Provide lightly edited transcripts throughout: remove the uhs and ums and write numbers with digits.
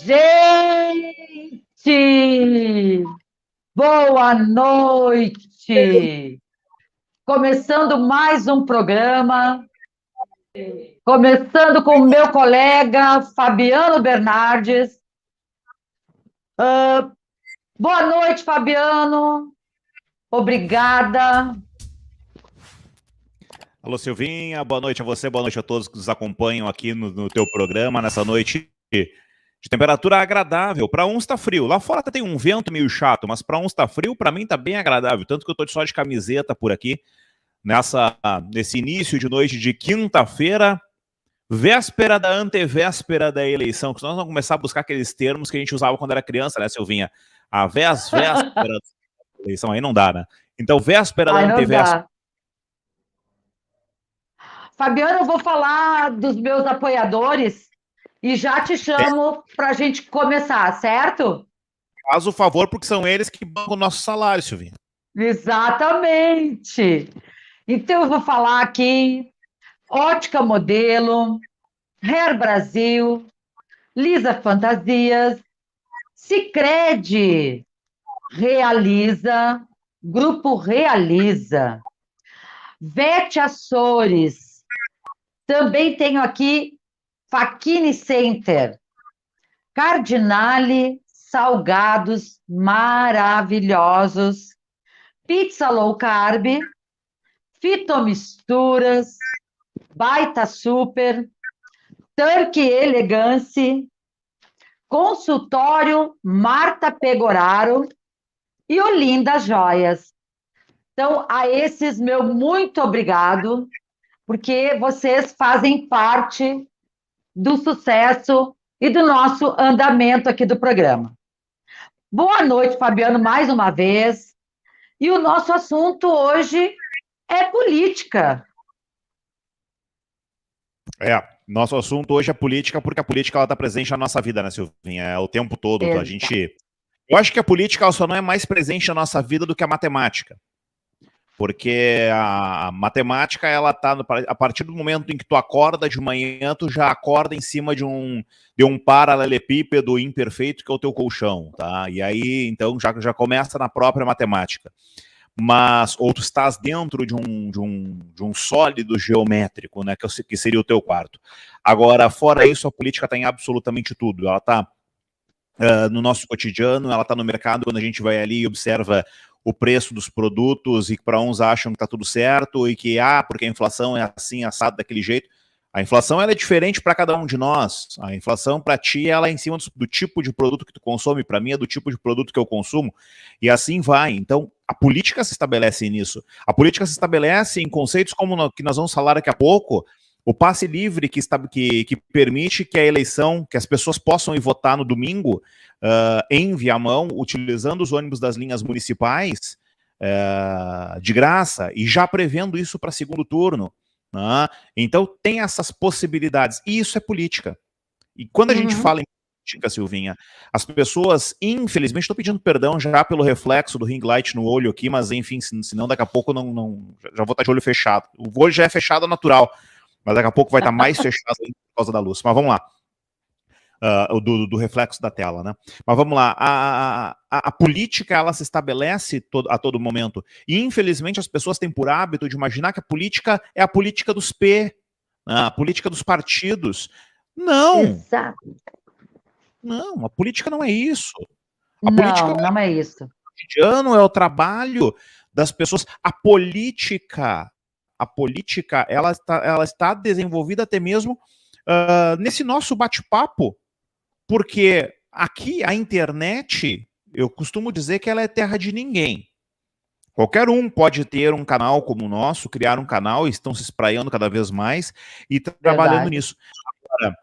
Gente, boa noite. Começando mais um programa, começando com o meu colega Fabiano Bernardes. Boa noite, Fabiano. Obrigada. Alô, Silvinha, boa noite a você, boa noite a todos que nos acompanham aqui no teu programa, nessa noite de temperatura agradável. Para uns tá frio, lá fora tem um vento meio chato, mas para uns tá frio, para mim tá bem agradável, tanto que eu tô só de camiseta por aqui, nesse início de noite de quinta-feira, véspera da antevéspera da eleição, que nós vamos começar a buscar aqueles termos que a gente usava quando era criança, né, Silvinha? A véspera da eleição, aí não dá, né? Então, véspera da antevéspera. Fabiano, eu vou falar dos meus apoiadores e já te chamo para a gente começar, certo? Faz o favor, porque são eles que bancam o nosso salário, Silvinha. Exatamente. Então, eu vou falar aqui: Ótica Modelo, Hair Brasil, Lisa Fantasias, Sicredi, Realiza, Grupo Realiza, Vete Açores, também tenho aqui Fachini Center, Cardinale Salgados Maravilhosos, Pizza Low Carb, Fitomisturas, Baita Super, Tanque Elegance, Consultório Marta Pegoraro e Olinda Joias. Então, a esses, meu muito obrigado, porque vocês fazem parte do sucesso e do nosso andamento aqui do programa. Boa noite, Fabiano, mais uma vez. E o nosso assunto hoje é política. Nosso assunto hoje é política, porque a política está presente na nossa vida, né, Silvinha? O tempo todo. Exato. Eu acho que a política só não é mais presente na nossa vida do que a matemática. Porque a matemática, ela tá a partir do momento em que tu acorda de manhã, tu já acorda em cima de um paralelepípedo imperfeito que é o teu colchão, tá? E aí, então, já começa na própria matemática. Mas, ou tu estás dentro de um sólido geométrico, né, que seria o teu quarto. Agora, fora isso, a política está em absolutamente tudo. Ela está no nosso cotidiano, ela está no mercado, quando a gente vai ali e observa o preço dos produtos e para uns acham que está tudo certo e que, porque a inflação é assim, assado daquele jeito. A inflação, ela é diferente para cada um de nós. A inflação, para ti, ela é em cima do tipo de produto que tu consome. Para mim, é do tipo de produto que eu consumo. E assim vai. Então, a política se estabelece nisso. A política se estabelece em conceitos como que nós vamos falar daqui a pouco. O passe livre que permite que a eleição, que as pessoas possam ir votar no domingo em Viamão, utilizando os ônibus das linhas municipais de graça, e já prevendo isso para segundo turno. Então tem essas possibilidades, e isso é política. E quando a gente fala em política, Silvinha, as pessoas, infelizmente, estou pedindo perdão já pelo reflexo do ring light no olho aqui, mas enfim, senão daqui a pouco já vou estar de olho fechado. O olho já é fechado natural, mas daqui a pouco vai estar mais fechado por causa da luz. Mas vamos lá. Do reflexo da tela, né? Mas vamos lá. A política, ela se estabelece a todo momento. E, infelizmente, as pessoas têm por hábito de imaginar que a política é a política dos a política dos partidos. Não! Exato. Não, a política não é isso. Política não é isso. O cotidiano, é o trabalho das pessoas. A política, ela está desenvolvida até mesmo nesse nosso bate-papo, porque aqui a internet, eu costumo dizer que ela é terra de ninguém. Qualquer um pode ter um canal como o nosso, criar um canal, e estão se espraiando cada vez mais e trabalhando nisso. Agora,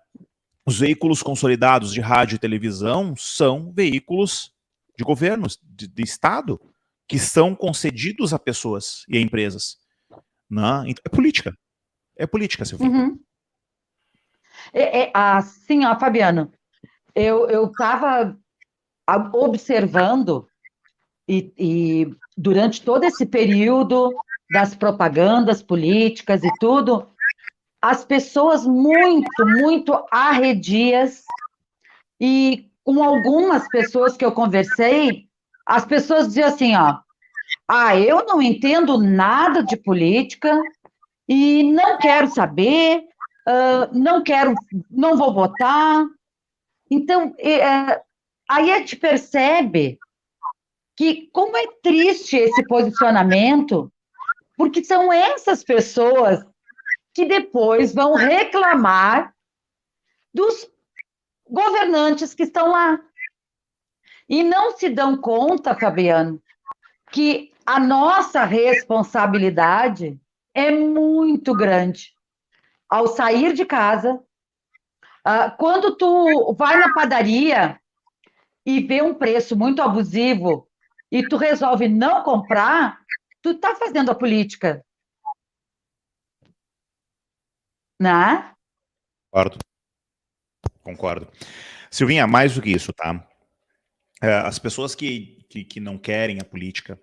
os veículos consolidados de rádio e televisão são veículos de governos, de Estado, que são concedidos a pessoas e a empresas. Então, é política. É política, Silvinha. Assim, Fabiano, eu estava observando e durante todo esse período das propagandas políticas e tudo, as pessoas muito arredias E com algumas pessoas que eu conversei, as pessoas diziam assim, ó, eu não entendo nada de política e não quero saber, não quero, não vou votar. Então, aí a gente percebe que como é triste esse posicionamento, porque são essas pessoas que depois vão reclamar dos governantes que estão lá. E não se dão conta, Fabiano, que a nossa responsabilidade é muito grande. Ao sair de casa, quando tu vai na padaria e vê um preço muito abusivo e tu resolve não comprar, tu está fazendo a política, né? Concordo. Concordo. Silvinha, mais do que isso, tá? As pessoas que não querem a política,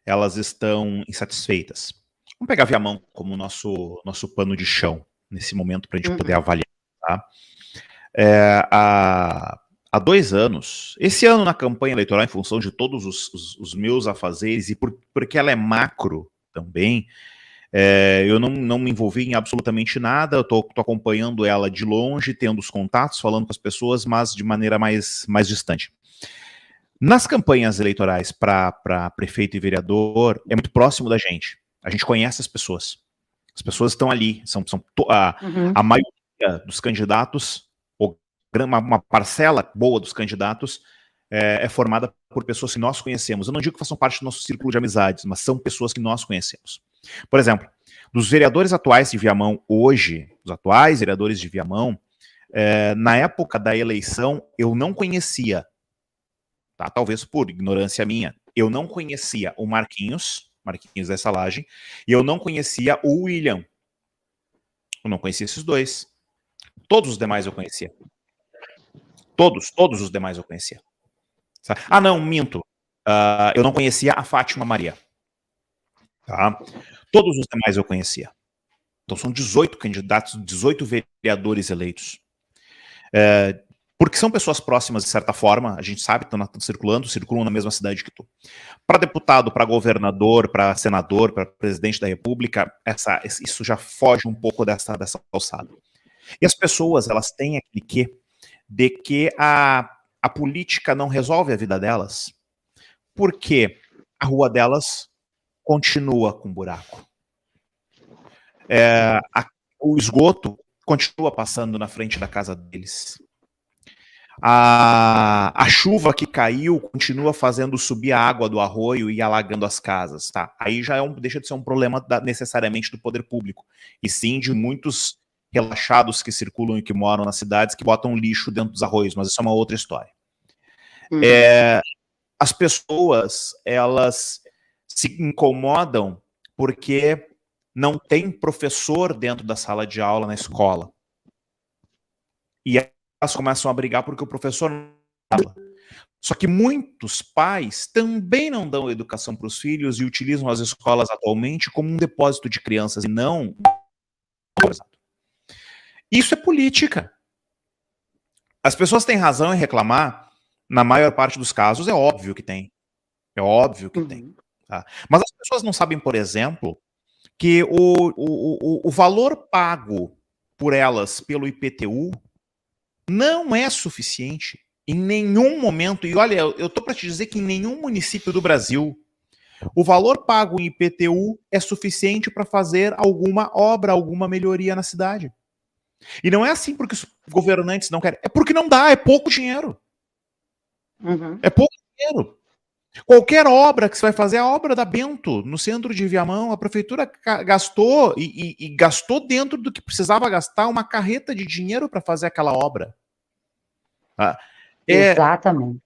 elas estão insatisfeitas. Vamos pegar Viamão como nosso pano de chão nesse momento para a gente poder avaliar, tá? Há 2 anos, esse ano na campanha eleitoral, em função de todos os meus afazeres, e porque ela é macro também, eu não me envolvi em absolutamente nada, eu tô acompanhando ela de longe, tendo os contatos, falando com as pessoas, mas de maneira mais distante. Nas campanhas eleitorais para prefeito e vereador, é muito próximo da gente. A gente conhece as pessoas. As pessoas estão ali. A maioria dos candidatos, ou uma parcela boa dos candidatos, é formada por pessoas que nós conhecemos. Eu não digo que façam parte do nosso círculo de amizades, mas são pessoas que nós conhecemos. Por exemplo, dos vereadores atuais de Viamão hoje, os atuais vereadores de Viamão, na época da eleição, eu não conhecia, tá? Talvez por ignorância minha, eu não conhecia o Marquinhos dessa laje, e eu não conhecia o William. Eu não conhecia esses dois. Todos os demais eu conhecia. Todos os demais eu conhecia. Ah, não, minto. Eu não conhecia a Fátima Maria. Tá? Todos os demais eu conhecia. Então são 18 candidatos, 18 vereadores eleitos. Porque são pessoas próximas, de certa forma, a gente sabe, estão circulam na mesma cidade que tu. Para deputado, para governador, para senador, para presidente da república, isso já foge um pouco dessa alçada. E as pessoas, elas têm aquele quê de que a política não resolve a vida delas, porque a rua delas continua com buraco. O esgoto continua passando na frente da casa deles. A chuva que caiu continua fazendo subir a água do arroio e alagando as casas, tá? Aí já deixa de ser um problema necessariamente do poder público, e sim de muitos relaxados que circulam e que moram nas cidades que botam lixo dentro dos arroios, mas isso é uma outra história. As pessoas, elas se incomodam porque não tem professor dentro da sala de aula na escola. E elas começam a brigar porque o professor não fala. Só que muitos pais também não dão educação para os filhos e utilizam as escolas atualmente como um depósito de crianças e não... Isso é política. As pessoas têm razão em reclamar, na maior parte dos casos é óbvio que tem. É óbvio que tem. Tá? Mas as pessoas não sabem, por exemplo, que o valor pago por elas pelo IPTU não é suficiente em nenhum momento. E olha, eu tô para te dizer que em nenhum município do Brasil o valor pago em IPTU é suficiente para fazer alguma obra, alguma melhoria na cidade. E não é assim porque os governantes não querem, é porque não dá, é pouco dinheiro. É pouco dinheiro. Qualquer obra que você vai fazer, a obra da Bento, no centro de Viamão, a prefeitura gastou e gastou dentro do que precisava gastar uma carreta de dinheiro para fazer aquela obra. Exatamente.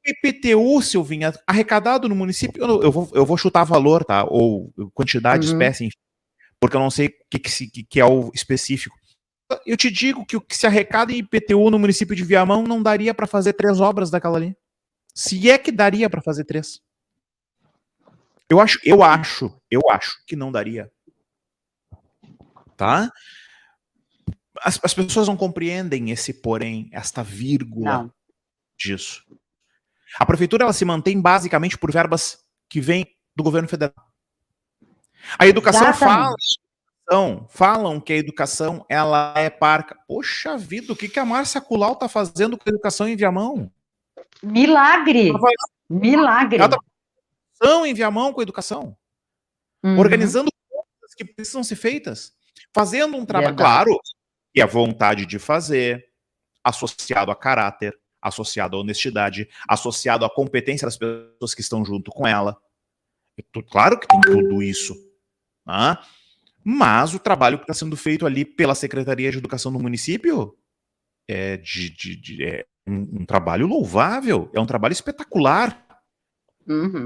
IPTU, Silvinha, arrecadado no município, eu vou chutar valor, tá? Ou quantidade, espécie, enfim, porque eu não sei o que é o específico. Eu te digo que o que se arrecada em IPTU no município de Viamão não daria para fazer 3 obras daquela ali. Se é que daria para fazer 3. Eu acho que não daria. Tá? As pessoas não compreendem esse porém, esta vírgula disso. A prefeitura ela se mantém basicamente por verbas que vêm do governo federal. A educação falam que a educação ela é parca. Poxa vida, o que a Márcia Colau está fazendo com a educação em Viamão? Milagre! Milagre! Ela está em Viamão com a educação. Organizando coisas que precisam ser feitas. Fazendo um trabalho, claro, e a vontade de fazer, associado a caráter, associado à honestidade, associado à competência das pessoas que estão junto com ela. Claro que tem tudo isso. Tá? Mas o trabalho que está sendo feito ali pela Secretaria de Educação do município é um trabalho louvável, é um trabalho espetacular.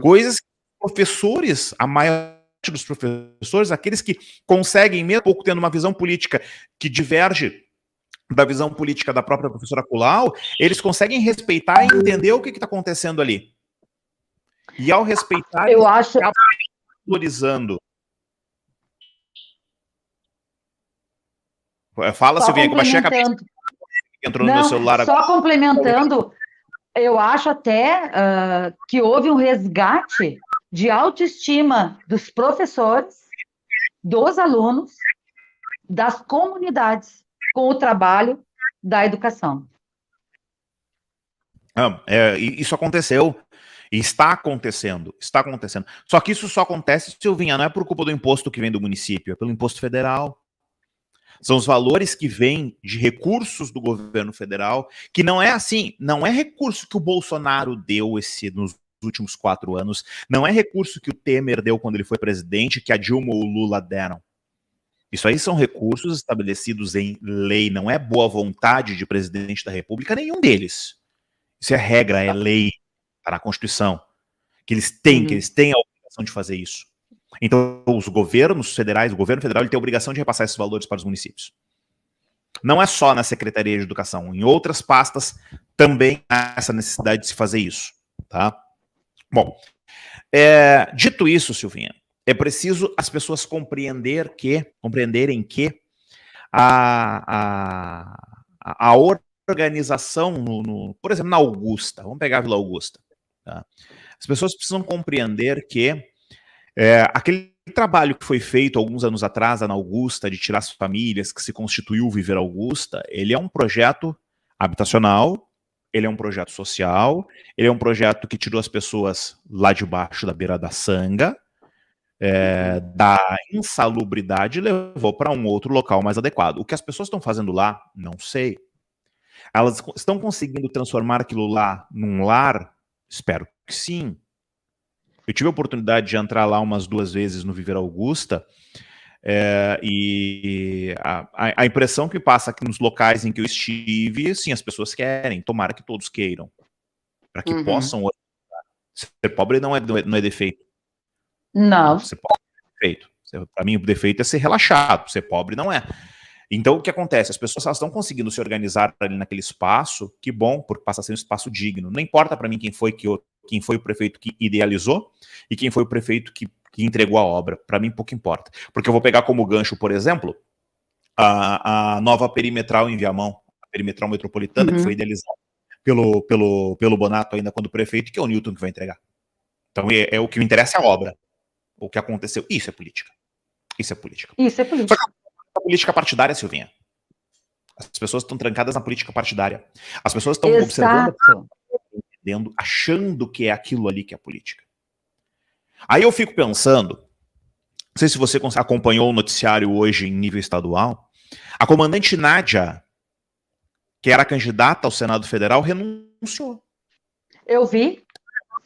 Coisas que os professores, a maior parte dos professores, aqueles que conseguem, mesmo pouco tendo uma visão política que diverge da visão política da própria professora Colau, eles conseguem respeitar e entender o que está acontecendo ali. E ao respeitar, eu acho valorizando. Fala, Silvinha, que eu baixei a cabeça que entrou no meu celular agora. Só complementando, eu acho até que houve um resgate de autoestima dos professores, dos alunos, das comunidades, com o trabalho da educação. Isso aconteceu. E está acontecendo. Só que isso só acontece, Silvinha, não é por culpa do imposto que vem do município, é pelo imposto federal. São os valores que vêm de recursos do governo federal, que não é assim, não é recurso que o Bolsonaro deu nos últimos 4 anos, não é recurso que o Temer deu quando ele foi presidente, que a Dilma ou o Lula deram. Isso aí são recursos estabelecidos em lei, não é boa vontade de presidente da República, nenhum deles. Isso é regra, é lei, está na Constituição, que eles têm a obrigação de fazer isso. Então, os governos federais, o governo federal, ele tem a obrigação de repassar esses valores para os municípios. Não é só na Secretaria de Educação, em outras pastas também há essa necessidade de se fazer isso, tá? Bom, dito isso, Silvinha, é preciso as pessoas compreenderem que a organização, por exemplo, na Augusta, vamos pegar a Vila Augusta, tá? As pessoas precisam compreender que aquele trabalho que foi feito alguns anos atrás na Augusta, de tirar as famílias, que se constituiu o Viver Augusta, ele é um projeto habitacional, ele é um projeto social, ele é um projeto que tirou as pessoas lá de baixo da beira da sanga, da insalubridade, e levou para um outro local mais adequado. O que as pessoas estão fazendo lá, não sei. Elas estão conseguindo transformar aquilo lá num lar? Espero que sim. Eu tive a oportunidade de entrar lá umas 2 vezes no Viver Augusta, e a impressão que passa aqui nos locais em que eu estive, sim, as pessoas querem, tomara que todos queiram, para que possam. Ser pobre não é defeito. Não. Ser pobre é defeito. Para mim, o defeito é ser relaxado, ser pobre não é. Então, o que acontece? As pessoas estão conseguindo se organizar ali naquele espaço, que bom, porque passa a ser um espaço digno. Não importa para mim quem foi o prefeito que idealizou e quem foi o prefeito que entregou a obra. Para mim, pouco importa. Porque eu vou pegar como gancho, por exemplo, a nova perimetral em Viamão, a perimetral metropolitana, que foi idealizada pelo Bonato ainda quando prefeito, que é o Newton que vai entregar. Então, o que me interessa é a obra. O que aconteceu. Isso é política. Isso é política. Só que a política partidária, Silvinha. As pessoas estão trancadas na política partidária. As pessoas estão observando, entendendo, achando que é aquilo ali que é política. Aí eu fico pensando, não sei se você acompanhou o noticiário hoje em nível estadual, a comandante Nádia, que era candidata ao Senado Federal, renunciou. Eu vi.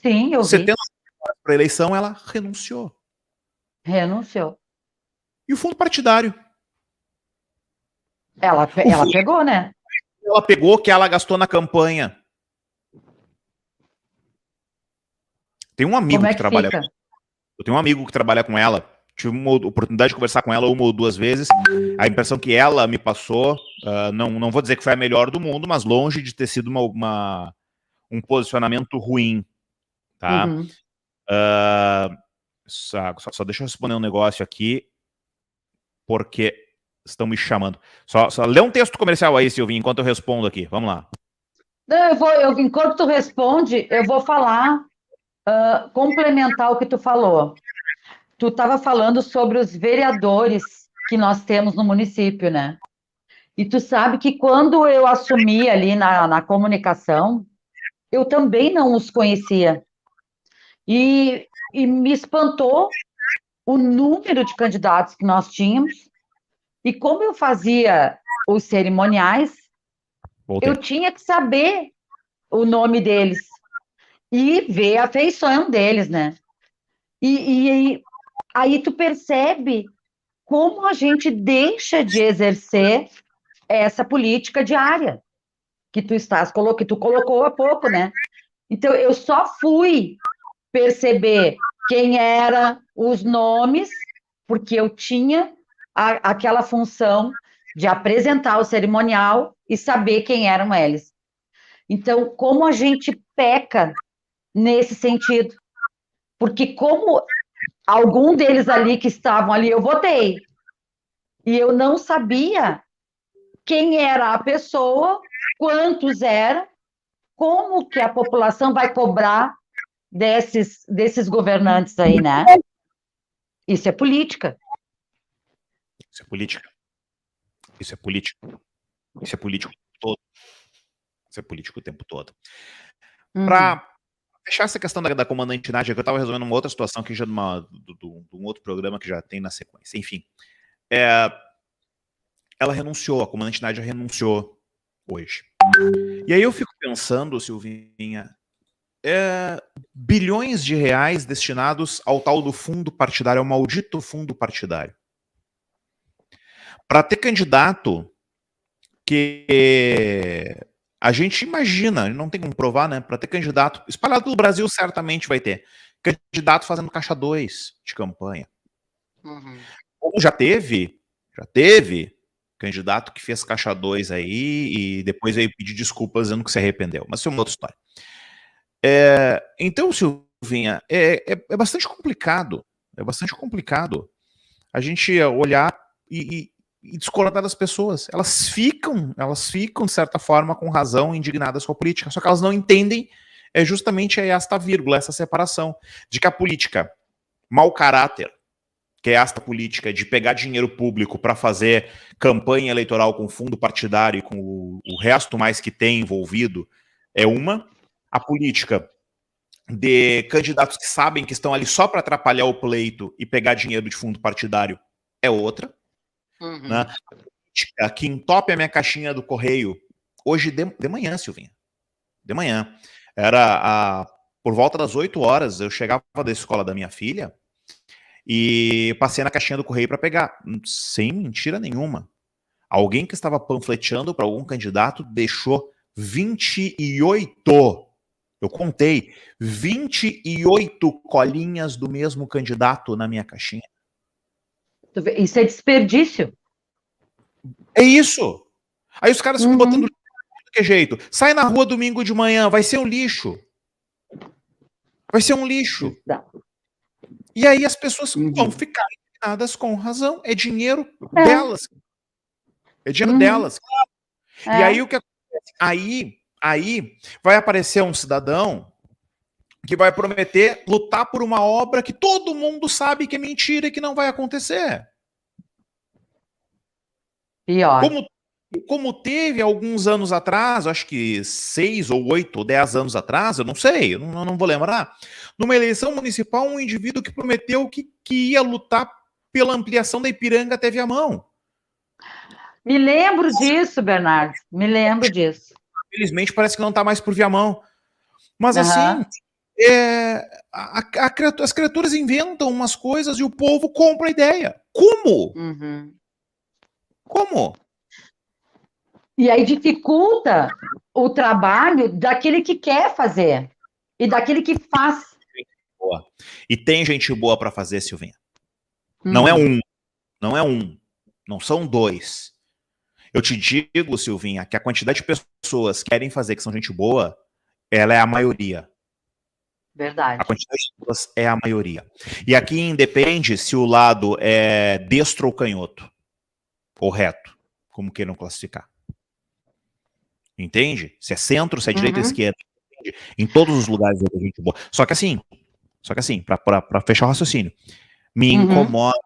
Sim, eu vi. 70 horas para a eleição, ela renunciou. Renunciou. E o fundo partidário? Ela pegou, né? Ela pegou que ela gastou na campanha. Tem um amigo que trabalha. Eu tenho um amigo que trabalha com ela. Tive uma oportunidade de conversar com ela 1 ou 2 vezes. A impressão que ela me passou, não vou dizer que foi a melhor do mundo, mas longe de ter sido um posicionamento ruim, tá? Só deixa eu responder um negócio aqui, porque estão me chamando. Só lê um texto comercial aí, Silvinho, enquanto eu respondo aqui. Vamos lá. Não, enquanto tu responde, eu vou falar, complementar o que tu falou. Tu estava falando sobre os vereadores que nós temos no município, né? E tu sabe que quando eu assumi ali na comunicação, eu também não os conhecia. E me espantou o número de candidatos que nós tínhamos. E como eu fazia os cerimoniais, eu Voltei. tinha que saber o nome deles e ver a feição deles, né? E aí tu percebe como a gente deixa de exercer essa política diária que tu colocou há pouco, né? Então eu só fui perceber quem era os nomes, porque eu tinha aquela função de apresentar o cerimonial e saber quem eram eles. Então, como a gente peca nesse sentido? Porque como algum deles ali que estavam ali, eu votei, e eu não sabia quem era a pessoa, quantos eram, como que a população vai cobrar desses governantes aí, né? Isso é política. Isso é política. Isso é político. Isso é político o tempo todo. Isso é político o tempo todo. Uhum. Para fechar essa questão da comandante Nádia, que eu estava resolvendo uma outra situação aqui já de um outro programa que já tem na sequência. Enfim, ela renunciou, a comandante Nádia renunciou hoje. E aí eu fico pensando, Silvinha, bilhões de reais destinados ao tal do fundo partidário, ao maldito fundo partidário. Para ter candidato que a gente imagina, não tem como provar, né? Para ter candidato, espalhado pelo Brasil certamente vai ter. Candidato fazendo caixa 2 de campanha. Uhum. Como já teve candidato que fez caixa 2 aí e depois veio pedir desculpas dizendo que se arrependeu. Mas isso é uma outra história. Então, Silvinha, é bastante complicado. É bastante complicado a gente olhar e discordar das pessoas. Elas ficam, de certa forma, com razão, indignadas com a política. Só que elas não entendem justamente esta vírgula, essa separação, de que a política, mau caráter, que é esta política de pegar dinheiro público para fazer campanha eleitoral com fundo partidário e com o resto mais que tem envolvido, é uma. A política de candidatos que sabem que estão ali só para atrapalhar o pleito e pegar dinheiro de fundo partidário é outra. Uhum. Né? A política que entope a minha caixinha do correio, hoje de manhã, Silvinha, de manhã, por volta das 8 horas, eu chegava da escola da minha filha e passei na caixinha do correio para pegar, sem mentira nenhuma. Alguém que estava panfleteando para algum candidato deixou 28, eu contei, 28 colinhas do mesmo candidato na minha caixinha. Isso é desperdício. É isso. Aí os caras ficam botando de que jeito. Sai na rua domingo de manhã, vai ser um lixo. Vai ser um lixo. Exato. E aí as pessoas vão ficar indignadas com razão. É dinheiro delas. É dinheiro delas. E aí o que acontece? Aí vai aparecer um cidadão que vai prometer lutar por uma obra que todo mundo sabe que é mentira e que não vai acontecer. Pior. Como teve alguns anos atrás, acho que 6 ou 8 ou 10 anos atrás, eu não sei, eu não vou lembrar, numa eleição municipal, um indivíduo que prometeu que ia lutar pela ampliação da Ipiranga até Viamão. Me lembro disso, Bernardo. Me lembro disso. Infelizmente, parece que não está mais por Viamão. Mas assim, as criaturas inventam umas coisas e o povo compra a ideia. Como? Uhum. Como? E aí dificulta o trabalho daquele que quer fazer e daquele que faz. Boa. E tem gente boa para fazer, Silvinha. Não é um, não são dois. Eu te digo, Silvinha, que a quantidade de pessoas que querem fazer que são gente boa, ela é a maioria. Verdade. A quantidade de pessoas é a maioria. E aqui independe se o lado é destro ou canhoto. Ou reto, como queiram classificar. Entende? Se é centro, se é direita ou Uhum. esquerda. Entende? Em todos os lugares é gente boa. Só que assim, para fechar o raciocínio, me Uhum. incomoda.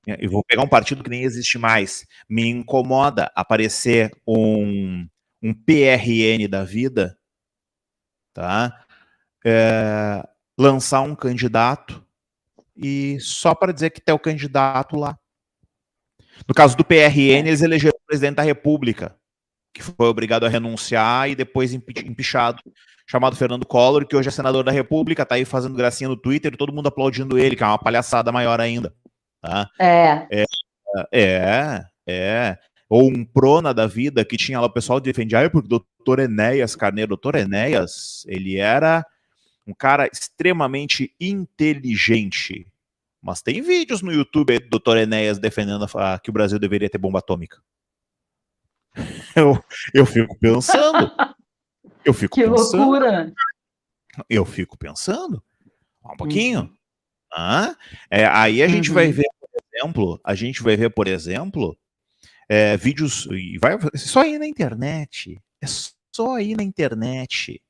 Eu vou pegar um partido que nem existe mais. Me incomoda aparecer um PRN da vida, tá? Lançar um candidato e só para dizer que tem o candidato lá. No caso do PRN, É. eles elegeram o presidente da República, que foi obrigado a renunciar e depois empichado, chamado Fernando Collor, que hoje é senador da República, tá aí fazendo gracinha no Twitter e todo mundo aplaudindo ele, que é uma palhaçada maior ainda. Tá? É. É. Ou um Prona da vida que tinha lá o pessoal que defendia, porque o doutor Enéas Carneiro, doutor Enéas, ele era um cara extremamente inteligente. Mas tem vídeos no YouTube aí do doutor Enéas defendendo que o Brasil deveria ter bomba atômica. Eu, eu fico pensando, eu fico Que pensando, loucura. eu fico pensando, um pouquinho. Uhum. Ah, aí Uhum. a gente vai ver, por exemplo, vídeos, e vai só ir na internet, é só ir na internet,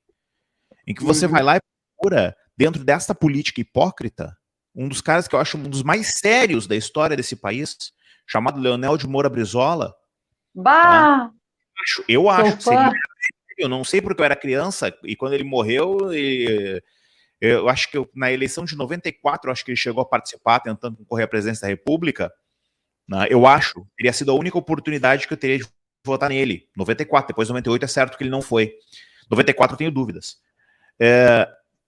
em que você vai Uhum. lá e procura, dentro desta política hipócrita, um dos caras que eu acho um dos mais sérios da história desse país, chamado Leonel de Moura Brizola, tá? Bah, Eu sou acho que seria, fã. eu não sei porque eu era criança, e quando ele morreu, eu acho que na eleição de 94, eu acho que ele chegou a participar, tentando concorrer à presidência da República, né? Eu acho que teria sido a única oportunidade que eu teria de votar nele. 94, depois de 98 é certo que ele não foi. 94 eu tenho dúvidas.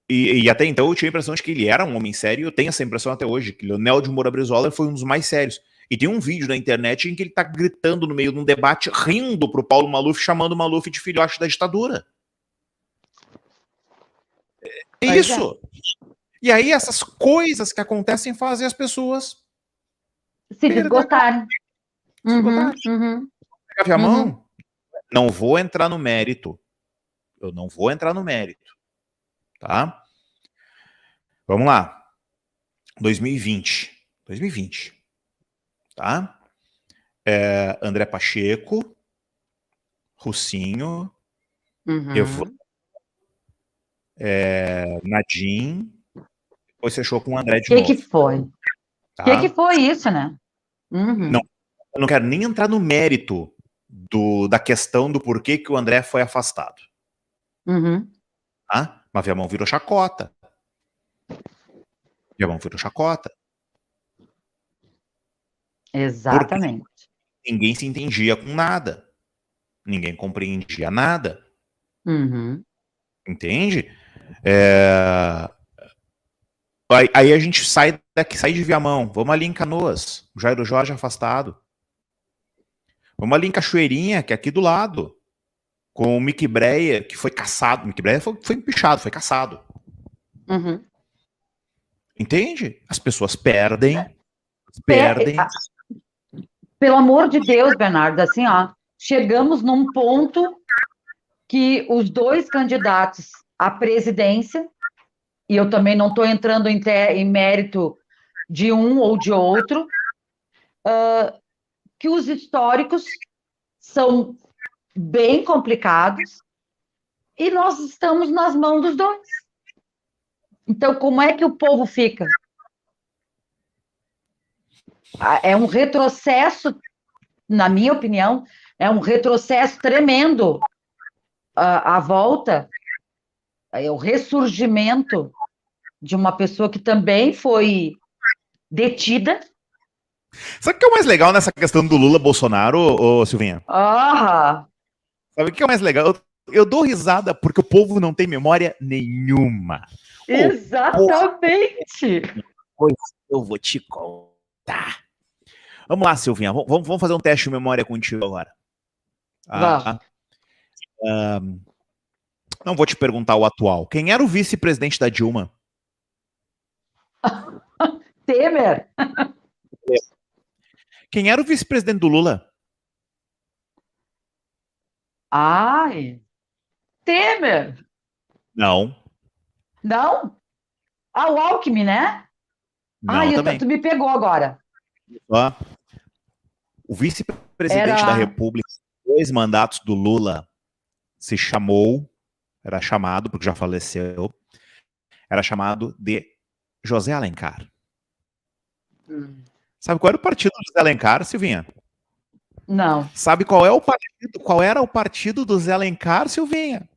E até então eu tinha a impressão de que ele era um homem sério, e eu tenho essa impressão até hoje, que Leonel de Moura Brizola foi um dos mais sérios. E tem um vídeo na internet em que ele tá gritando no meio de um debate, rindo pro Paulo Maluf, chamando o Maluf de filhote da ditadura. É Pois é. isso. E aí essas coisas que acontecem fazem as pessoas Se perder a graça, desgotarem. se esgotar. Uhum. Uhum. Pegar a Uhum. mão, não vou entrar no mérito. Eu não vou entrar no mérito, tá? Vamos lá. 2020. 2020, tá? André Pacheco, Russinho, Evan, Uhum. Nadim, depois fechou com o André de Que novo, foi? Que tá? foi isso, né? Não, Uhum. eu não quero nem entrar no mérito da questão do porquê que o André foi afastado, Uhum. tá? Mas Viamão virou chacota. Viamão virou chacota. Porque Exatamente. ninguém se entendia com nada. Ninguém compreendia nada. Uhum. Entende? Aí a gente sai daqui, sai de Viamão, vamos ali em Canoas, o Jairo Jorge afastado. Vamos ali em Cachoeirinha, que é aqui do lado, com o Mick Breyer, que foi caçado. Mick Breyer foi empichado, foi caçado. Uhum. Entende? As pessoas perdem, Pe- perdem. Pelo amor de Deus, Bernardo, assim, ó, chegamos num ponto que os dois candidatos à presidência, e eu também não estou entrando em mérito de um ou de outro, que os históricos são bem complicados e nós estamos nas mãos dos dois. Então, como é que o povo fica? É um retrocesso, na minha opinião, é um retrocesso tremendo a volta, o ressurgimento de uma pessoa que também foi detida. Sabe o que é o mais legal nessa questão do Lula-Bolsonaro, ô Silvinha? Ah, Sabe o que é o mais legal? Eu dou risada porque o povo não tem memória nenhuma. O povo, exatamente. pois eu vou te contar. Vamos lá, Silvinha, vamos fazer um teste de memória contigo agora. Vamos. Ah, não vou te perguntar o atual. Quem era o vice-presidente da Dilma? Temer. Quem era o vice-presidente do Lula? Ai, Temer. Não. Não? Ah, o Alckmin, né? Não Ai, também. tu me pegou agora. Ó, o vice-presidente da Era. República, dois mandatos do Lula, era chamado, porque já faleceu, era chamado de José Alencar. Sabe qual era o partido do José Alencar, Silvinha? Não. Sabe qual era o partido do José Alencar, Silvinha?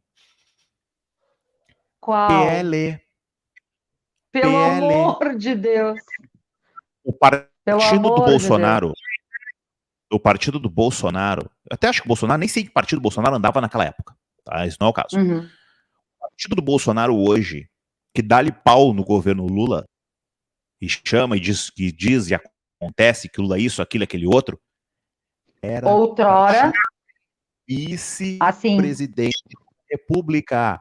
Qual? PL. Pelo PL. amor de Deus. O partido do de Bolsonaro. O partido do Bolsonaro. Eu até acho que o Bolsonaro, nem sei que partido do Bolsonaro andava naquela época. Tá? Isso não é o caso. Uhum. O partido do Bolsonaro hoje, que dá-lhe pau no governo Lula, e chama e diz e acontece que Lula isso, aquilo, aquele outro, era outrora vice-presidente da República.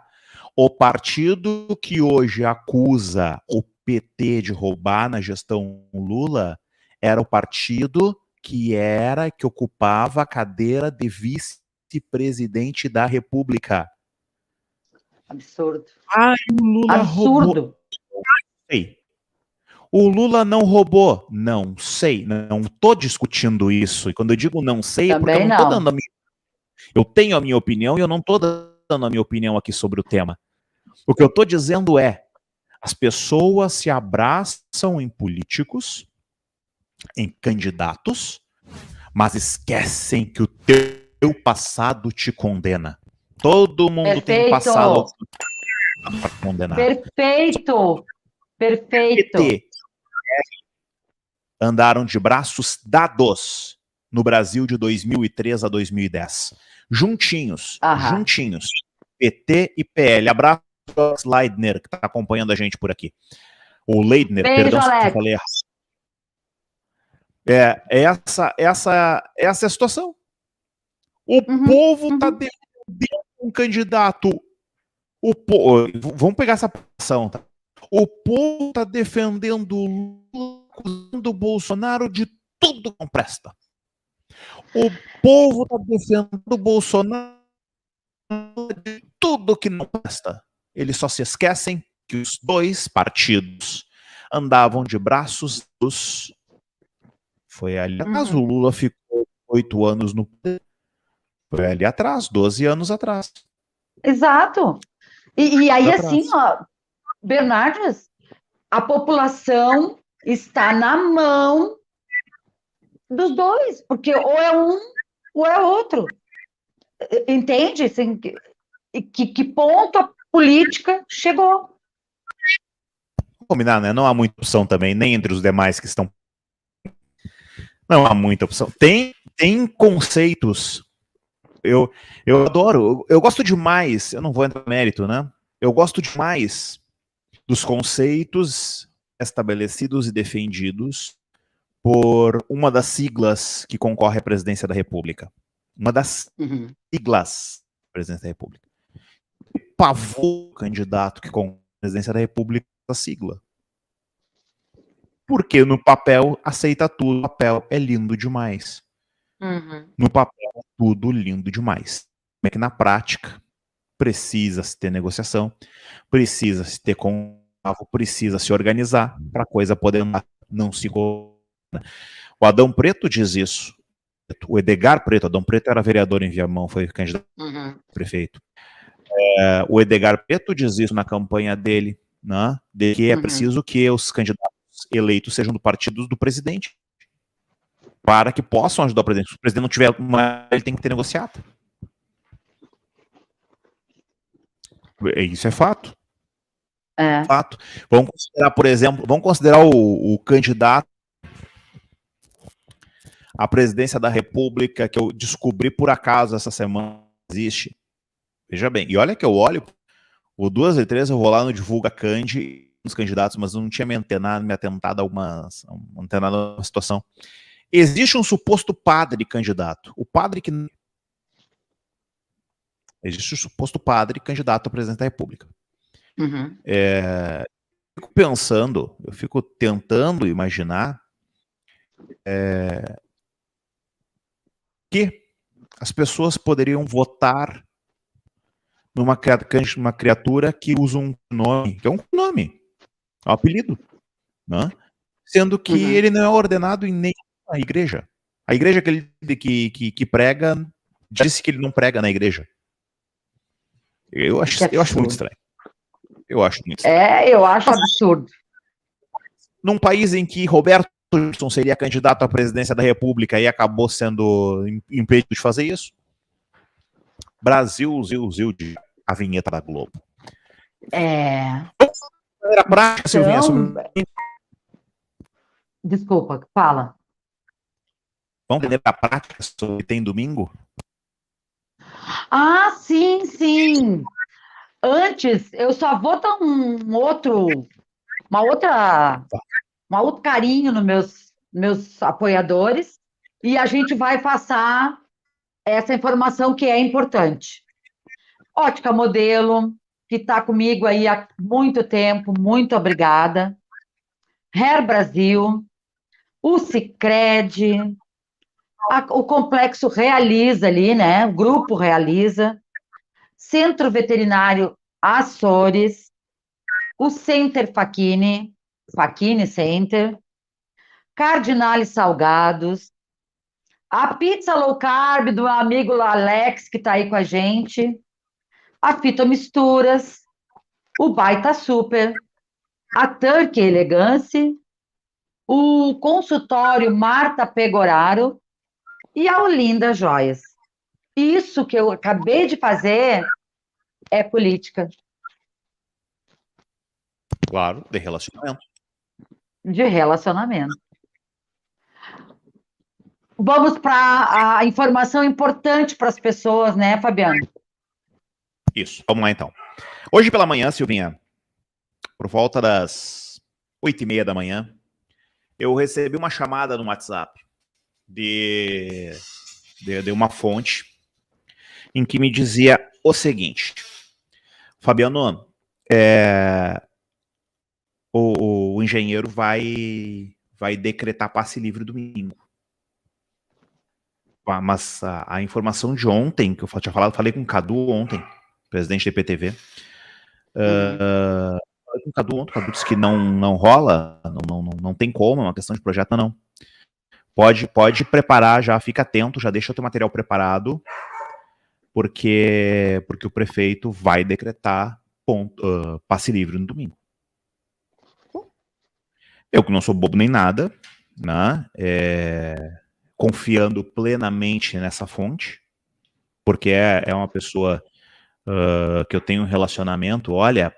O partido que hoje acusa o PT de roubar na gestão Lula era o partido que ocupava a cadeira de vice-presidente da República. Absurdo. Ah, o Lula roubou. Sei. O Lula não roubou? Não sei. Não estou discutindo isso. E quando eu digo não sei, é porque eu não estou dando a minha... Eu tenho a minha opinião e eu não estou dando a minha opinião aqui sobre o tema. O que eu estou dizendo é, as pessoas se abraçam em políticos, em candidatos, mas esquecem que o teu passado te condena. Todo mundo tem um passado para condenar. Perfeito. PT andaram de braços dados no Brasil de 2003 a 2010. Juntinhos. PT e PL. Abraço ao Leidner, que está acompanhando a gente por aqui. O Leidner, beijo, perdão Alex. se eu falei errado. Essa é a situação. O povo está defendendo um candidato. Vamos pegar essa posição, tá? O povo está defendendo o Lula, acusando o Bolsonaro de tudo que não presta. O povo está defendendo o Bolsonaro de tudo que não presta. Eles só se esquecem que os dois partidos andavam de braços dos... Foi ali atrás, o Lula ficou 8 anos no poder. Foi ali atrás, 12 anos atrás. Exato. E aí, assim, ó, Bernardes, a população está na mão dos dois, porque ou é um ou é outro. Entende? Assim, que ponto a política chegou? Combinar, né? Não há muita opção também, nem entre os demais que estão. Não há muita opção. Tem conceitos. Eu adoro, eu gosto demais, eu não vou entrar no mérito, né? Eu gosto demais dos conceitos estabelecidos e defendidos por uma das siglas que concorre à presidência da República. Uma das siglas da presidência da República. O pavor candidato que concorre à presidência da República é a sigla. Porque no papel aceita tudo, no papel é lindo demais. No papel é tudo lindo demais. Como é que na prática precisa-se ter negociação, precisa-se ter contato, precisa se organizar para a coisa poder andar, não se... O Adão Preto diz isso. O Edgar Preto, Adão Preto era vereador em Viamão, foi candidato a prefeito. O Edgar Preto diz isso na campanha dele, né, de que é preciso que os candidatos eleitos sejam do partido do presidente, para que possam ajudar o presidente. Se o presidente não tiver uma, ele tem que ter negociado. Isso é fato. Fato. Vamos considerar, por exemplo, o candidato à presidência da República, que eu descobri por acaso essa semana, existe. Veja bem, e olha que eu olho, o 2 e 3 eu vou lá no Divulga Candi, os candidatos, mas eu não tinha me atentado a uma situação. Existe um suposto padre candidato. O padre que... Existe um suposto padre candidato a presidente da República. Eu fico tentando imaginar que as pessoas poderiam votar numa criatura que usa um nome, que é um nome, é um apelido, né? Sendo que ele não é ordenado em nenhuma igreja. A igreja que prega, disse que ele não prega na igreja. Eu acho muito estranho. Eu acho muito estranho. Eu acho absurdo. Num país em que Roberto Jefferson seria candidato à presidência da República e acabou sendo impedido de fazer isso. Brasil, de a vinheta da Globo. Era prática, Silvinha, Desculpa, fala. Vamos entender a prática sobre tem domingo? Ah, sim. Antes, eu só vou dar um outro carinho nos meus apoiadores e a gente vai passar essa informação que é importante. Ótica Modelo, que está comigo aí há muito tempo, muito obrigada. Hair Brasil, o Sicredi, o Complexo Realiza ali, né? O Grupo Realiza, Centro Veterinário Açores, o Center Facchini Center, Cardinale Salgados, a pizza low carb do amigo Alex, que está aí com a gente, a Fito Misturas, o Baita Super, a Turkey Elegance, o consultório Marta Pegoraro e a Olinda Joias. Isso que eu acabei de fazer é política. Claro, de relacionamento. De relacionamento. Vamos para a informação importante para as pessoas, né, Fabiano? Isso, vamos lá então. Hoje pela manhã, Silvinha, por volta das 8h30 da manhã, eu recebi uma chamada no WhatsApp de uma fonte em que me dizia o seguinte: Fabiano, o engenheiro vai decretar passe livre domingo. Mas a informação de ontem, que eu tinha falei com o Cadu ontem, presidente da IPTV, falei com o Cadu ontem, o Cadu disse que não rola, não tem como, é uma questão de projeto, não. Pode preparar já, fica atento, já deixa o teu material preparado, porque o prefeito vai decretar passe livre no domingo. Eu que não sou bobo nem nada, né, confiando plenamente nessa fonte, porque é uma pessoa que eu tenho um relacionamento, olha,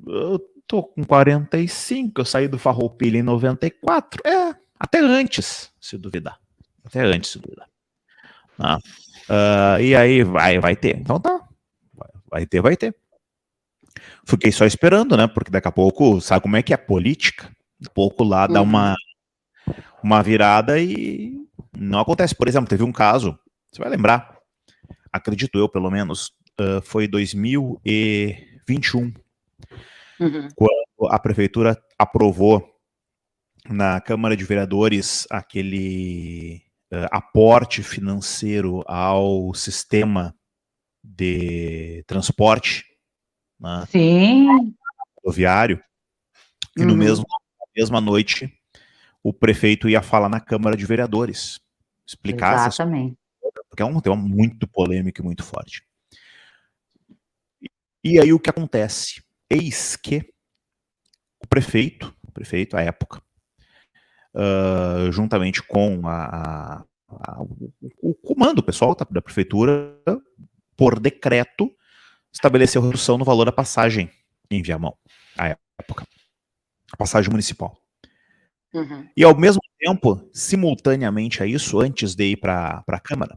eu tô com 45, eu saí do Farroupilha em 94, até antes, se duvidar. E aí vai ter, então tá, vai ter. Fiquei só esperando, né, porque daqui a pouco, sabe como é que é política? Daqui a pouco lá dá uma virada e não acontece. Por exemplo, teve um caso, você vai lembrar, acredito eu pelo menos, foi 2021, quando a prefeitura aprovou na Câmara de Vereadores aquele aporte financeiro ao sistema de transporte, né, rodoviário, e na mesma noite o prefeito ia falar na Câmara de Vereadores, explicar exatamente, porque é um tema muito polêmico e muito forte. E aí o que acontece? Eis que o prefeito à época, juntamente com o comando pessoal da prefeitura, por decreto, estabeleceu redução no valor da passagem em Viamão, à época, a passagem municipal. E ao mesmo tempo, simultaneamente a isso, antes de ir para a Câmara,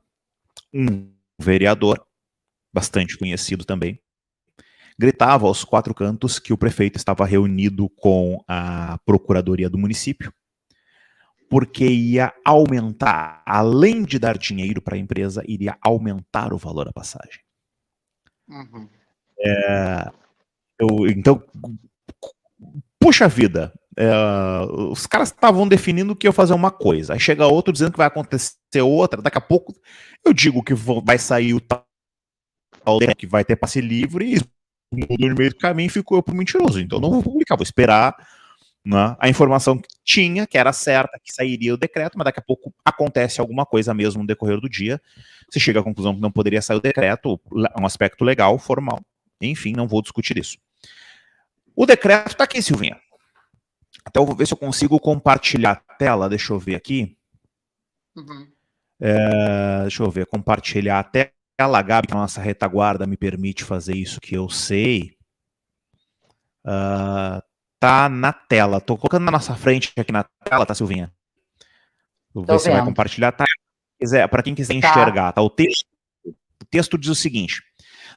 um vereador, bastante conhecido também, gritava aos quatro cantos que o prefeito estava reunido com a procuradoria do município, porque ia aumentar, além de dar dinheiro para a empresa, iria aumentar o valor da passagem. Então, puxa vida, os caras estavam definindo que ia fazer uma coisa, aí chega outro dizendo que vai acontecer outra, daqui a pouco eu digo que vai sair o tal que vai ter passe livre e no meio do caminho ficou eu por mentiroso, então não vou publicar, vou esperar né? A informação que tinha, que era certa, que sairia o decreto, mas daqui a pouco acontece alguma coisa mesmo no decorrer do dia, se chega à conclusão que não poderia sair o decreto, um aspecto legal, formal. Enfim, não vou discutir isso. O decreto está aqui, Silvinha. Até eu vou ver se eu consigo compartilhar a tela, deixa eu ver aqui. Deixa eu ver, compartilhar a tela. A Gabi, que é a nossa retaguarda, me permite fazer isso, que eu sei. Tá na tela. Tô colocando na nossa frente aqui na tela, tá, Silvinha? Vou ver se vai compartilhar. Tá. Para quem quiser enxergar, tá? O texto diz o seguinte: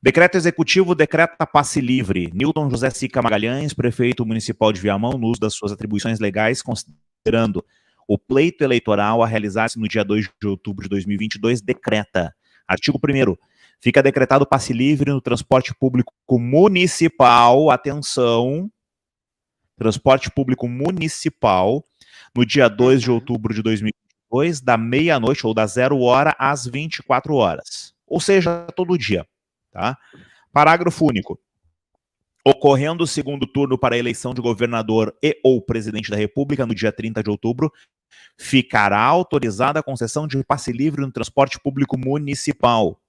decreto executivo decreta passe livre. Newton José Sica Magalhães, prefeito municipal de Viamão, no uso das suas atribuições legais, considerando o pleito eleitoral a realizar-se no dia 2 de outubro de 2022, decreta. Artigo 1º. Fica decretado passe livre no transporte público municipal, atenção, transporte público municipal, no dia 2 de outubro de 2022, da meia-noite ou da 0 hora às 24 horas. Ou seja, todo dia. Tá? Parágrafo único. Ocorrendo o segundo turno para a eleição de governador e ou presidente da República no dia 30 de outubro, ficará autorizada a concessão de passe livre no transporte público municipal.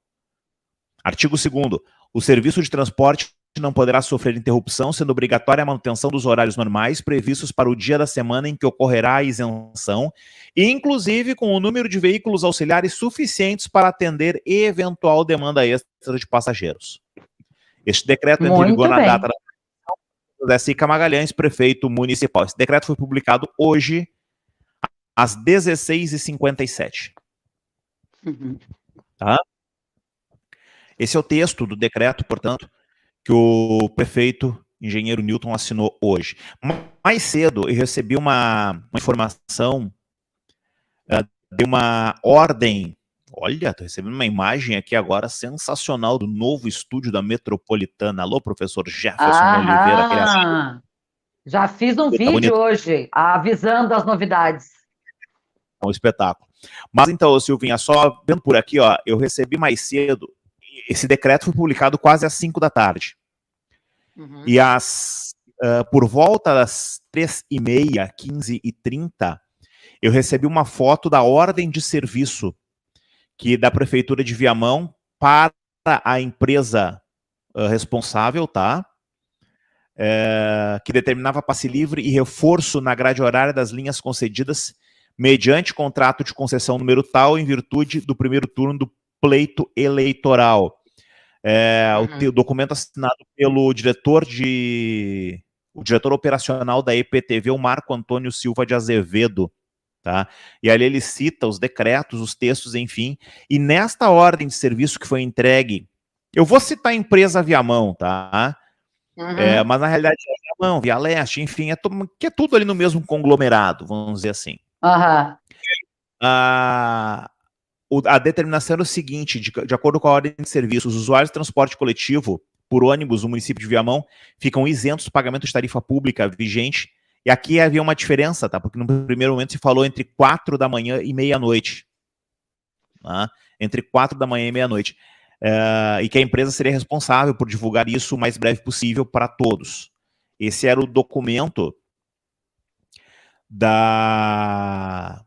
Artigo 2º. O serviço de transporte não poderá sofrer interrupção, sendo obrigatória a manutenção dos horários normais previstos para o dia da semana em que ocorrerá a isenção, inclusive com o número de veículos auxiliares suficientes para atender eventual demanda extra de passageiros. Este decreto entra em vigor na data da Sica Magalhães, prefeito municipal. Esse decreto foi publicado hoje, às 16h57. Tá? Esse é o texto do decreto, portanto, que o prefeito, engenheiro Newton, assinou hoje. Mais cedo, eu recebi uma informação de uma ordem. Olha, estou recebendo uma imagem aqui agora sensacional do novo estúdio da Metropolitana. Alô, professor Jefferson Oliveira. Já fiz um vídeo hoje, avisando as novidades. É um espetáculo. Mas então, Silvinha, só vendo por aqui, ó, eu recebi mais cedo. Esse decreto foi publicado quase às 5 da tarde. E por volta das 3h30, 15h30, eu recebi uma foto da ordem de serviço da Prefeitura de Viamão para a empresa responsável, tá? Que determinava passe livre e reforço na grade horária das linhas concedidas mediante contrato de concessão número tal, em virtude do primeiro turno do pleito eleitoral. O documento assinado pelo diretor operacional da EPTV, o Marco Antônio Silva de Azevedo, tá? E ali ele cita os decretos, os textos, enfim, e nesta ordem de serviço que foi entregue, eu vou citar a empresa Viamão, tá? Mas na realidade é Viamão, Via Leste, enfim, que é tudo ali no mesmo conglomerado, vamos dizer assim. A determinação era o seguinte: de acordo com a ordem de serviço, os usuários de transporte coletivo por ônibus no município de Viamão ficam isentos do pagamento de tarifa pública vigente. E aqui havia uma diferença, tá? Porque no primeiro momento se falou entre 4 da manhã e meia-noite. Tá? Entre 4 da manhã e meia-noite. E que a empresa seria responsável por divulgar isso o mais breve possível para todos. Esse era o documento da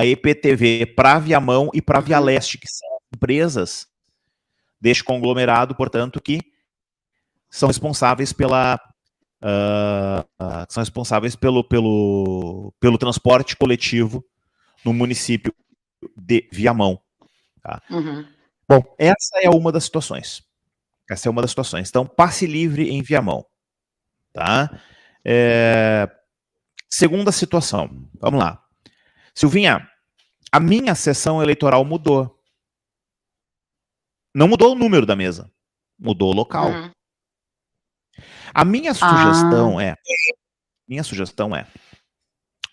EPTV para Viamão e para Via Leste, que são empresas deste conglomerado, portanto, que são responsáveis pelo transporte coletivo no município de Viamão. Tá? Bom, essa é uma das situações. Então, passe livre em Viamão. Tá? Segunda situação. Vamos lá. Silvinha, a minha sessão eleitoral mudou. Não mudou o número da mesa. Mudou o local. A minha sugestão é,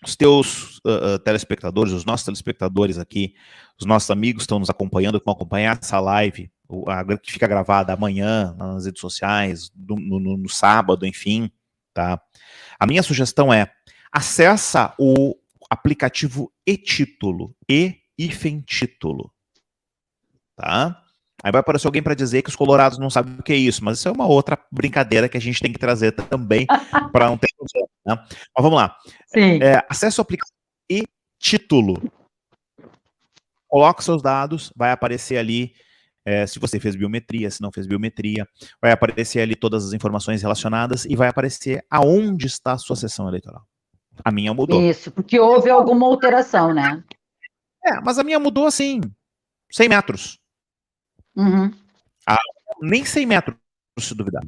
os teus telespectadores, os nossos telespectadores aqui, os nossos amigos que estão nos acompanhando, que vão acompanhar essa live, que fica gravada amanhã nas redes sociais, no sábado, enfim, tá? A minha sugestão é: acessa o aplicativo e-título, e-título, tá? Aí vai aparecer alguém para dizer que os colorados não sabem o que é isso, mas isso é uma outra brincadeira que a gente tem que trazer também para não ter problema, né? Mas vamos lá. Sim. Acesso ao aplicativo e título. Coloca seus dados, vai aparecer ali se você fez biometria, se não fez biometria, vai aparecer ali todas as informações relacionadas e vai aparecer aonde está a sua sessão eleitoral. A minha mudou. Isso, porque houve alguma alteração, né? Mas a minha mudou assim, 100 metros. Uhum. Nem 100 metros, se duvidar.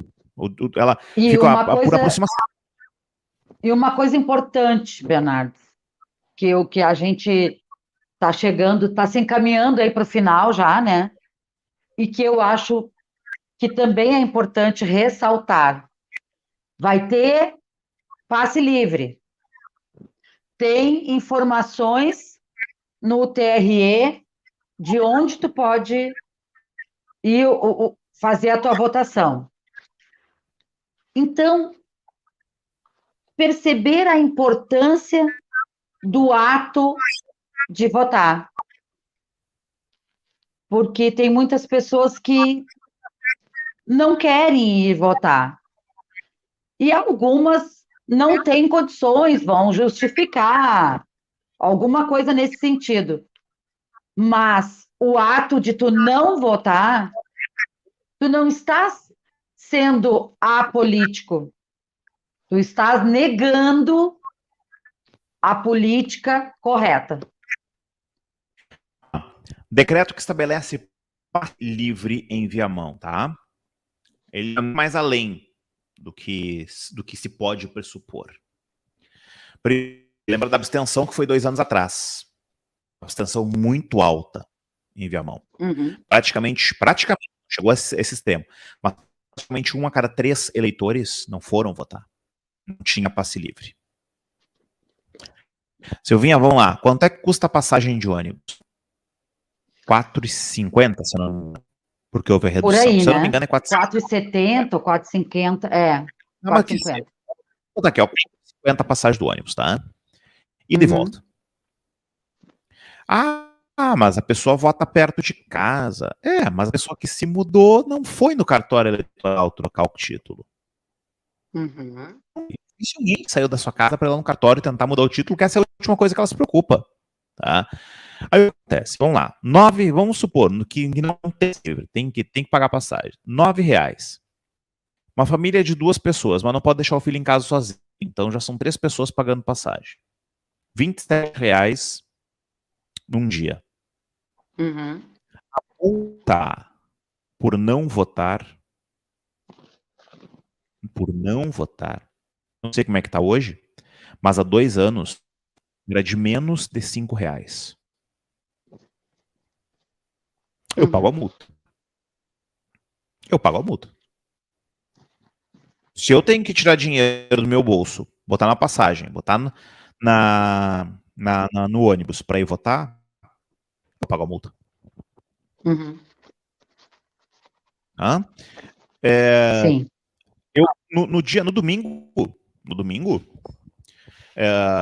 Ela E fica uma por coisa, aproximação. e uma coisa importante, Bernardo, que o que a gente está chegando, está se encaminhando aí para o final já, né? E que eu acho que também é importante ressaltar. Vai ter passe livre. Tem informações no TRE de onde tu pode ir fazer a tua votação. Então, perceber a importância do ato de votar. Porque tem muitas pessoas que não querem ir votar. E algumas não têm condições, vão justificar alguma coisa nesse sentido. Mas o ato de tu não votar, tu não estás sendo apolítico, tu estás negando a política correta. Decreto que estabelece passe livre em Viamão, tá? Ele é mais além do que se pode pressupor. Lembra da abstenção que foi 2 anos atrás. Abstenção muito alta em Viamão. Uhum. Praticamente chegou a esse extremo. Mas praticamente 1 a cada 3 eleitores não foram votar. Não tinha passe livre. Silvinha, vamos lá. Quanto é que custa a passagem de ônibus? R$4,50, se eu não me engano. Porque houve a redução. Por aí, se eu não me né? engano, é 4,70 ou 4,50, Não, mas 4,50. vou dar aqui, ó, 50 passagem do ônibus, tá? E de volta. Mas a pessoa vota perto de casa. Mas a pessoa que se mudou não foi no cartório eleitoral trocar o título. Uhum. E se alguém saiu da sua casa para ir lá no cartório tentar mudar o título, que essa é a última coisa que ela se preocupa. Tá? Aí o que acontece? Vamos lá. Vamos supor, no que não tem que pagar passagem. R$9. Uma família de 2 pessoas, mas não pode deixar o filho em casa sozinho. Então já são 3 pessoas pagando passagem. R$27 num dia. Uhum. A multa por não votar, não sei como é que tá hoje, mas há 2 anos era de menos de R$5. Eu pago a multa. Se eu tenho que tirar dinheiro do meu bolso, botar na passagem, botar no ônibus para ir votar, eu pago a multa. Uhum. Sim. Sim. Eu, no domingo,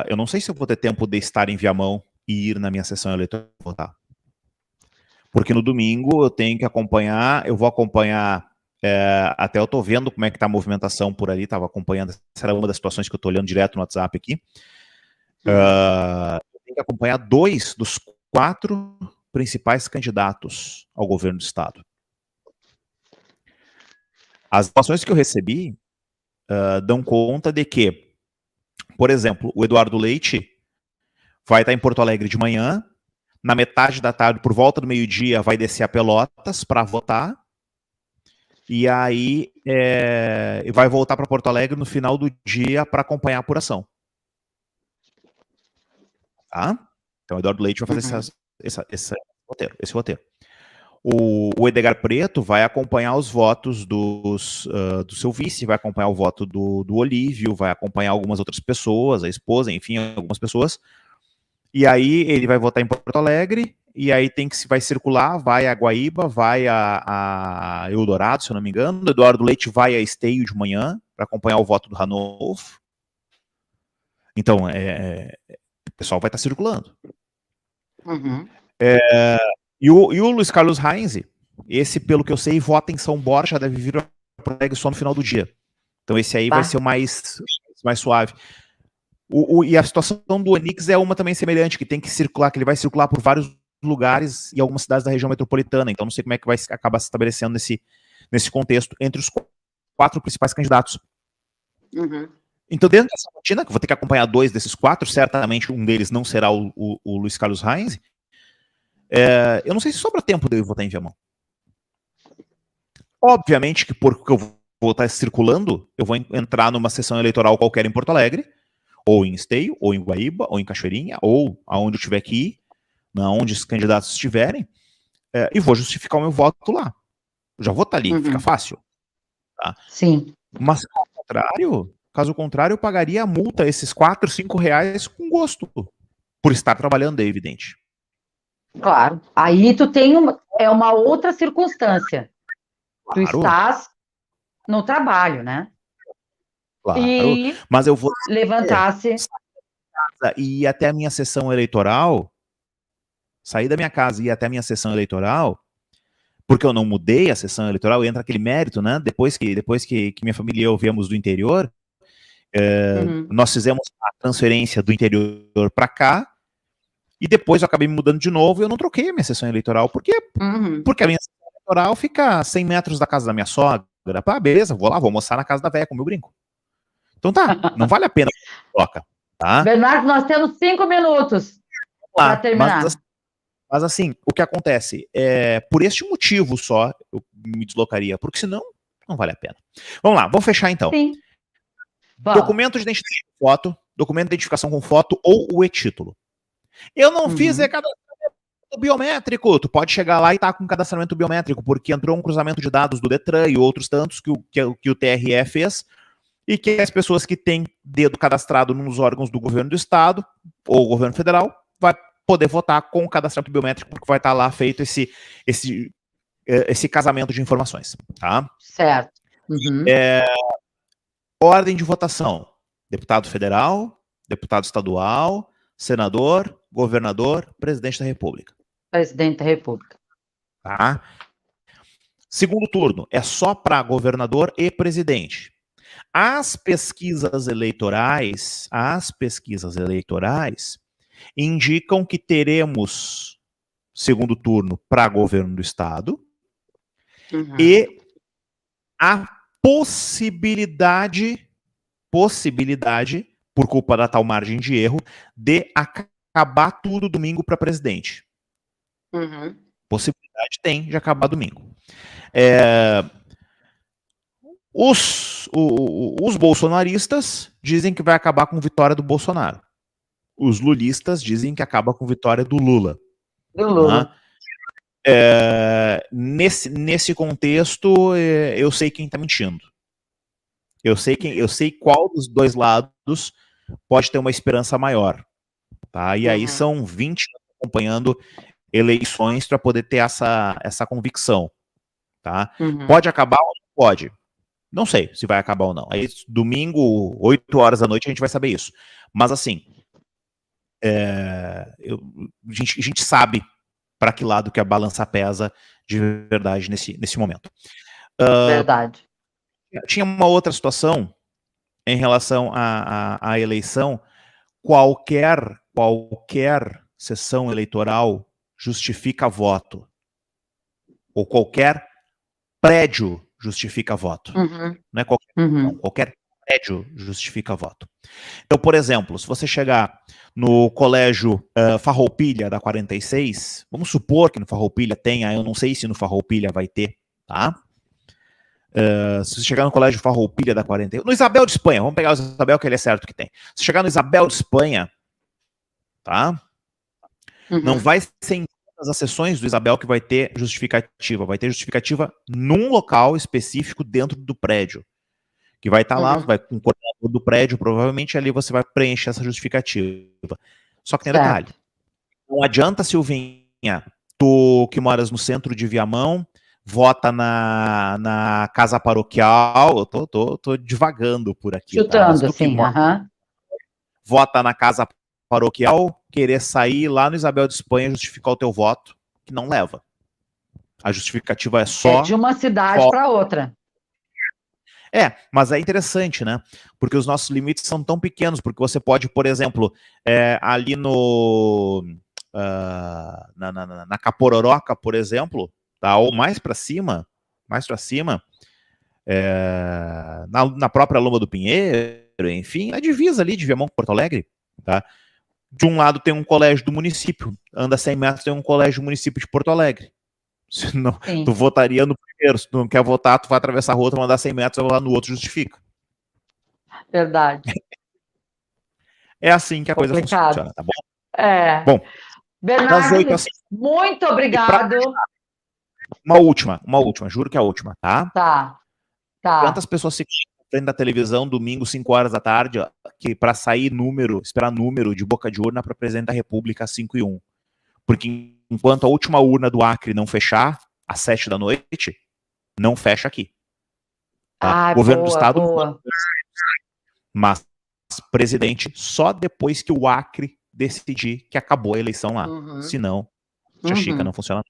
eu não sei se eu vou ter tempo de estar em Viamão e ir na minha sessão eleitoral votar. Porque no domingo eu tenho que acompanhar, eu vou acompanhar, até eu tô vendo como é que tá a movimentação por ali, tava acompanhando, essa era uma das situações que eu tô olhando direto no WhatsApp aqui. Eu tenho que acompanhar 2 dos 4 principais candidatos ao governo do estado. As informações que eu recebi dão conta de que, por exemplo, o Eduardo Leite vai estar em Porto Alegre de manhã, na metade da tarde, por volta do meio-dia, vai descer a Pelotas para votar, e aí vai voltar para Porto Alegre no final do dia para acompanhar a apuração. Tá? Então o Eduardo Leite vai fazer esse roteiro. O Edgar Preto vai acompanhar os votos do seu vice, vai acompanhar o voto do Olívio, vai acompanhar algumas outras pessoas, a esposa, enfim, algumas pessoas. E aí ele vai votar em Porto Alegre, e aí vai circular, vai a Guaíba, vai a Eldorado, se eu não me engano. O Eduardo Leite vai a Esteio de manhã para acompanhar o voto do Ranolfo. Então, o pessoal vai estar circulando. Uhum. E o Luiz Carlos Reis, Esse, pelo que eu sei, vota em São Borja, deve vir a Porto Alegre só no final do dia. Então esse aí vai ser o mais suave. E a situação do Onix é uma também semelhante, que tem que circular, que ele vai circular por vários lugares e algumas cidades da região metropolitana. Então não sei como é que vai acabar se estabelecendo nesse contexto entre os 4 principais candidatos. Então, dentro dessa rotina, que eu vou ter que acompanhar 2 desses 4, certamente um deles não será o Luiz Carlos Reins, eu não sei se sobra tempo de eu votar em Viamão. Obviamente que porque eu vou estar circulando, eu vou entrar numa sessão eleitoral qualquer em Porto Alegre, ou em Esteio, ou em Guaíba, ou em Cachoeirinha, ou aonde eu tiver que ir, onde os candidatos estiverem, e vou justificar o meu voto lá. Eu já vou estar ali, fica fácil. Tá? Sim. Mas, caso contrário, eu pagaria a multa, esses 4, 5 reais, com gosto, por estar trabalhando, é evidente. Claro. Aí tu tem uma outra circunstância. Claro. Tu estás no trabalho, né? Claro. E mas eu vou levantar-se e ir até a minha sessão eleitoral, sair da minha casa e ir até a minha sessão eleitoral, porque eu não mudei a sessão eleitoral, entra aquele mérito, né? Depois que minha família e eu viemos do interior, nós fizemos a transferência do interior para cá, e depois eu acabei me mudando de novo e eu não troquei a minha sessão eleitoral. Por quê? Porque a minha sessão eleitoral fica a 100 metros da casa da minha sogra. Beleza, vou lá, vou almoçar na casa da véia com o meu brinco. Então tá, não vale a pena que troca. Tá? Bernardo, nós temos 5 minutos para terminar. Mas assim, o que acontece? Por este motivo só eu me deslocaria, porque senão não vale a pena. Vamos lá, vamos fechar então. Sim. Documento de identificação com foto, documento de identificação com foto ou o e-título. Eu não fiz cadastramento biométrico. Tu pode chegar lá e tá com cadastramento biométrico, porque entrou um cruzamento de dados do Detran e outros tantos que o TRE fez, e que as pessoas que têm dedo cadastrado nos órgãos do governo do estado ou governo federal vai poder votar com o cadastramento biométrico, porque vai estar lá feito esse casamento de informações. Tá? Certo. Ordem de votação: deputado federal, deputado estadual, senador, governador, presidente da República. Presidente da República. Tá? Segundo turno é só para governador e presidente. As pesquisas eleitorais indicam que teremos segundo turno para governo do estado e a possibilidade, por culpa da tal margem de erro, de acabar tudo domingo para presidente. Possibilidade tem de acabar domingo. Os bolsonaristas dizem que vai acabar com vitória do Bolsonaro. Os lulistas dizem que acaba com vitória do Lula. Nesse contexto, eu sei quem está mentindo. Eu sei qual dos dois lados pode ter uma esperança maior. Tá? E aí são 20 anos acompanhando eleições para poder ter essa convicção. Tá? Pode acabar ou não pode? Não sei se vai acabar ou não. Aí, domingo, 8 horas da noite, a gente vai saber isso. Mas, assim, a gente sabe para que lado que a balança pesa de verdade nesse momento. Verdade. Tinha uma outra situação em relação à eleição. Qualquer sessão eleitoral justifica voto. Ou qualquer prédio justifica voto. Não é qualquer, não, qualquer prédio justifica voto. Então, por exemplo, se você chegar no colégio Farroupilha da 46, vamos supor que no Farroupilha tenha, eu não sei se no Farroupilha vai ter, tá? Se você chegar no colégio Farroupilha da 46, no Isabel de Espanha, vamos pegar o Isabel que ele é certo que tem. Se chegar no Isabel de Espanha, tá? Não vai ser em as sessões do Isabel que vai ter justificativa. Vai ter justificativa num local específico dentro do prédio. Que vai estar lá, vai com o coordenador do prédio, provavelmente ali você vai preencher essa justificativa. Só que tem detalhe. Não adianta, Silvinha, tu que moras no centro de Viamão, vota na casa paroquial, eu tô divagando por aqui. Chutando, tá? Sim, vota na casa paroquial, querer sair lá no Isabel de Espanha justificar o teu voto, que não leva. A justificativa é É só... de uma cidade para outra. Mas é interessante, né? Porque os nossos limites são tão pequenos, porque você pode, por exemplo, ali no... na Capororoca, por exemplo, tá? Ou mais para cima, na própria Loma do Pinheiro, enfim, na divisa ali de Viamão com Porto Alegre, tá? De um lado tem um colégio do município, anda 100 metros, tem um colégio do município de Porto Alegre. Se não, tu votaria no primeiro, se tu não quer votar, tu vai atravessar a rua, tu vai andar 100 metros, vai lá no outro, justifica. Verdade. É assim que a coisa funciona, tá bom? Bom, das 8 às 5. Muito obrigado. Uma última, juro que é a última, tá? Tá. Quantas pessoas se frente da televisão domingo, 5 horas da tarde, que para sair esperar número de boca de urna para presidente da República às 5h01. Porque enquanto a última urna do Acre não fechar, às 7 da noite, não fecha aqui. Tá? Governo do Estado, mas presidente só depois que o Acre decidir que acabou a eleição lá. Senão, Chica, não funciona.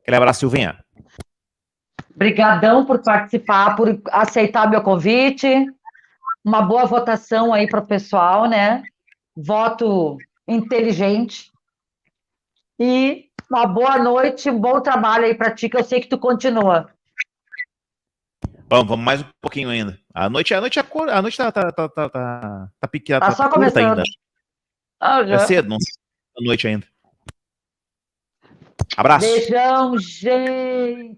Aquele abraço, Silvinha. Obrigadão por participar, por aceitar meu convite. Uma boa votação aí para o pessoal, né? Voto inteligente. E uma boa noite, um bom trabalho aí para ti, que eu sei que tu continua. Vamos mais um pouquinho ainda. A noite tá pequena, tá só curta começando. ainda. É cedo, não sei, a noite ainda. Abraço. Beijão, gente.